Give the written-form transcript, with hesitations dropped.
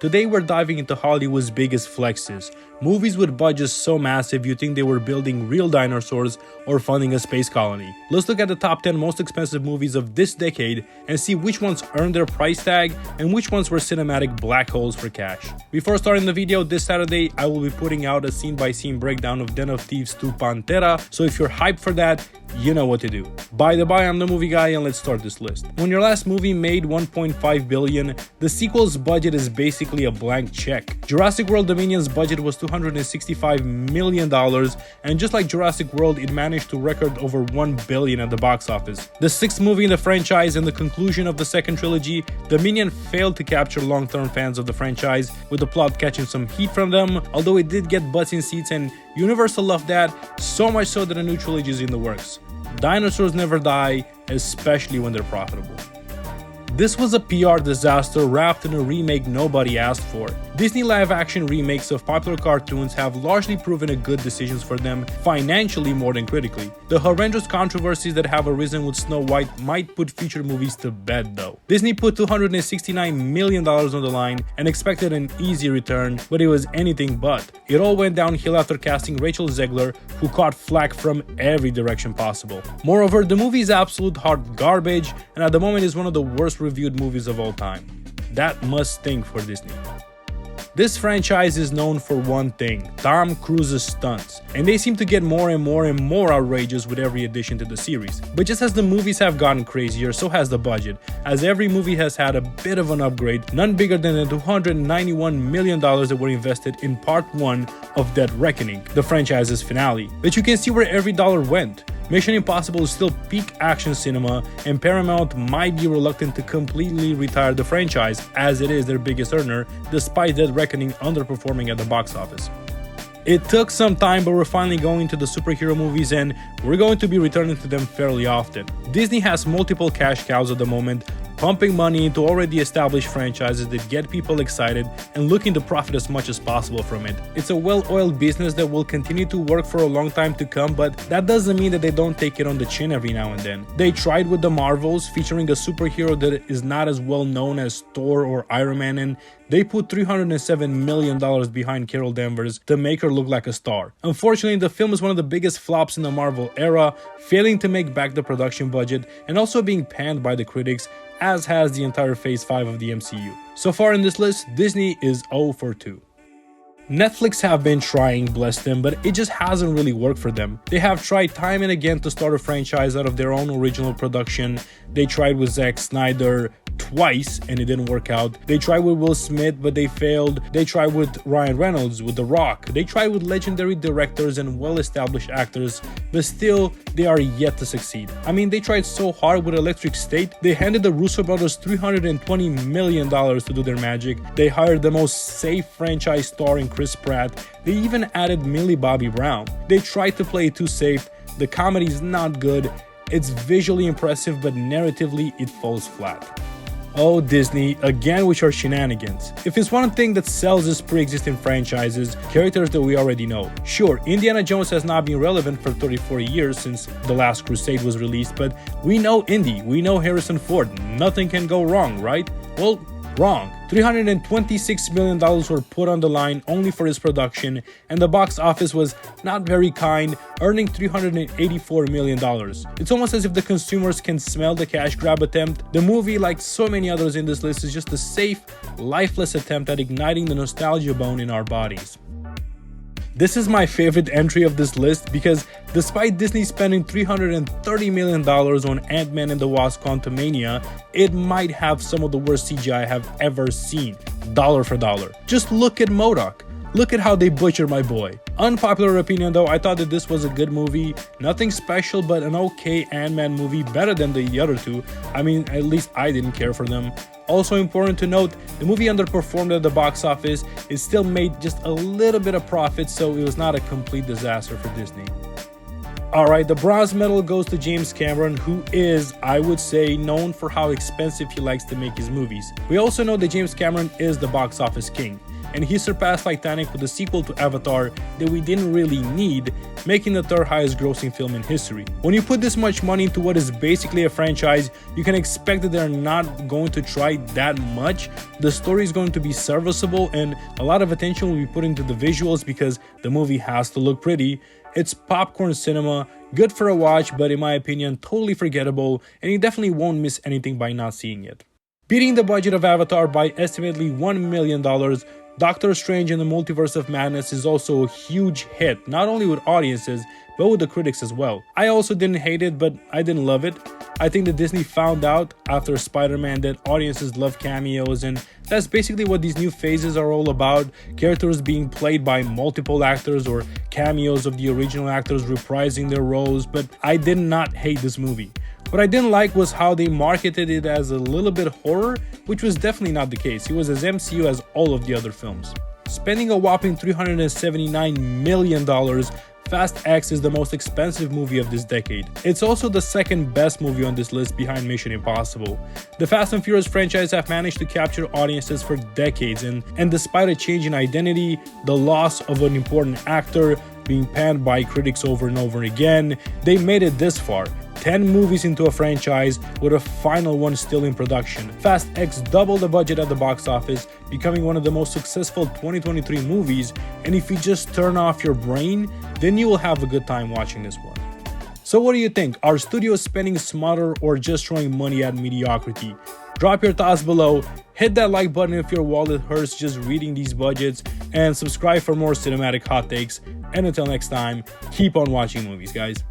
Today we're diving into Hollywood's biggest flexes, movies with budgets so massive you think they were building real dinosaurs or funding a space colony. Let's look at the top 10 most expensive movies of this decade and see which ones earned their price tag and which ones were cinematic black holes for cash. Before starting the video, this Saturday I will be putting out a scene-by-scene breakdown of Den of Thieves 2 Pantera, so if you're hyped for that, you know what to do. By the by, I'm the movie guy and let's start this list. When your last movie made $1.5 billion, the sequel's budget is basically a blank check. Jurassic World Dominion's budget was $265 million, and just like Jurassic World, it managed to record over $1 billion at the box office. The sixth movie in the franchise and the conclusion of the second trilogy, Dominion failed to capture long-term fans of the franchise, with the plot catching some heat from them, although it did get butts in seats and Universal loved that, so much so that a new trilogy is in the works. Dinosaurs never die, especially when they're profitable. This was a PR disaster wrapped in a remake nobody asked for. Disney live-action remakes of popular cartoons have largely proven a good decisions for them, financially more than critically. The horrendous controversies that have arisen with Snow White might put future movies to bed though. Disney put $269 million on the line and expected an easy return, but it was anything but. It all went downhill after casting Rachel Zegler, who caught flack from every direction possible. Moreover, the movie is absolute hot garbage and at the moment is one of the worst reviewed movies of all time. That must stink for Disney. This franchise is known for one thing, Tom Cruise's stunts, and they seem to get more and more outrageous with every addition to the series. But just as the movies have gotten crazier, so has the budget, as every movie has had a bit of an upgrade, none bigger than the $291 million that were invested in part 1 of Dead Reckoning, the franchise's finale. But you can see where every dollar went. Mission Impossible is still peak action cinema, and Paramount might be reluctant to completely retire the franchise, as it is their biggest earner, despite Dead Reckoning underperforming at the box office. It took some time, but we're finally going to the superhero movies and we're going to be returning to them fairly often. Disney has multiple cash cows at the moment, pumping money into already established franchises that get people excited and looking to profit as much as possible from it. It's a well-oiled business that will continue to work for a long time to come, but that doesn't mean that they don't take it on the chin every now and then. They tried with the Marvels, featuring a superhero that is not as well known as Thor or Iron Man, and they put $307 million behind Carol Danvers to make her look like a star. Unfortunately, the film is one of the biggest flops in the Marvel era, failing to make back the production budget and also being panned by the critics, as has the entire Phase 5 of the MCU. So far in this list, Disney is 0 for 2. Netflix have been trying, bless them, but it just hasn't really worked for them. They have tried time and again to start a franchise out of their own original production. They tried with Zack Snyder twice and it didn't work out. They tried with Will Smith, but they failed. They tried with Ryan Reynolds, with The Rock. They tried with legendary directors and well-established actors, but still, they are yet to succeed. I mean, they tried so hard with Electric State. They handed the Russo brothers $320 million to do their magic. They hired the most safe franchise star in Chris Pratt. They even added Millie Bobby Brown. They tried to play it too safe. The comedy is not good. It's visually impressive, but narratively it falls flat. Oh, Disney, again with your shenanigans. If it's one thing that sells is pre-existing franchises, characters that we already know. Sure, Indiana Jones has not been relevant for 34 years since The Last Crusade was released, but we know Indy, we know Harrison Ford, nothing can go wrong, right? Well, wrong. $326 million were put on the line only for its production, and the box office was not very kind, earning $384 million. It's almost as if the consumers can smell the cash grab attempt. The movie, like so many others in this list, is just a safe, lifeless attempt at igniting the nostalgia bone in our bodies. This is my favorite entry of this list because despite Disney spending $330 million on Ant-Man and the Wasp: Quantumania, it might have some of the worst CGI I have ever seen, dollar for dollar. Just look at MODOK. Look at how they butchered my boy. Unpopular opinion though, I thought that this was a good movie. Nothing special, but an okay Ant-Man movie, better than the other two. I mean, at least I didn't care for them. Also important to note, the movie underperformed at the box office. It still made just a little bit of profit, so it was not a complete disaster for Disney. Alright, the bronze medal goes to James Cameron, who is, I would say, known for how expensive he likes to make his movies. We also know that James Cameron is the box office king. and he surpassed Titanic with a sequel to Avatar that we didn't really need, making the third highest grossing film in history. When you put this much money into what is basically a franchise, you can expect that they're not going to try that much. The story is going to be serviceable, and a lot of attention will be put into the visuals because the movie has to look pretty. It's popcorn cinema, good for a watch, but in my opinion, totally forgettable, and you definitely won't miss anything by not seeing it. Beating the budget of Avatar by estimately $1 million, Doctor Strange in the Multiverse of Madness is also a huge hit, not only with audiences, but with the critics as well. I also didn't hate it, but I didn't love it. I think that Disney found out after Spider-Man that audiences love cameos, and that's basically what these new phases are all about. Characters being played by multiple actors or cameos of the original actors reprising their roles, but I did not hate this movie. What I didn't like was how they marketed it as a little bit horror, which was definitely not the case. It was as MCU as all of the other films. Spending a whopping $379 million, Fast X is the most expensive movie of this decade. It's also the second best movie on this list behind Mission Impossible. The Fast and Furious franchise have managed to capture audiences for decades, and despite a change in identity, the loss of an important actor, being panned by critics over and over again, they made it this far. 10 movies into a franchise with a final one still in production. Fast X doubled the budget at the box office, becoming one of the most successful 2023 movies, and if you just turn off your brain, then you will have a good time watching this one. So what do you think? Are studios spending smarter or just throwing money at mediocrity? Drop your thoughts below, hit that like button if your wallet hurts just reading these budgets, and subscribe for more cinematic hot takes. And until next time, keep on watching movies, guys.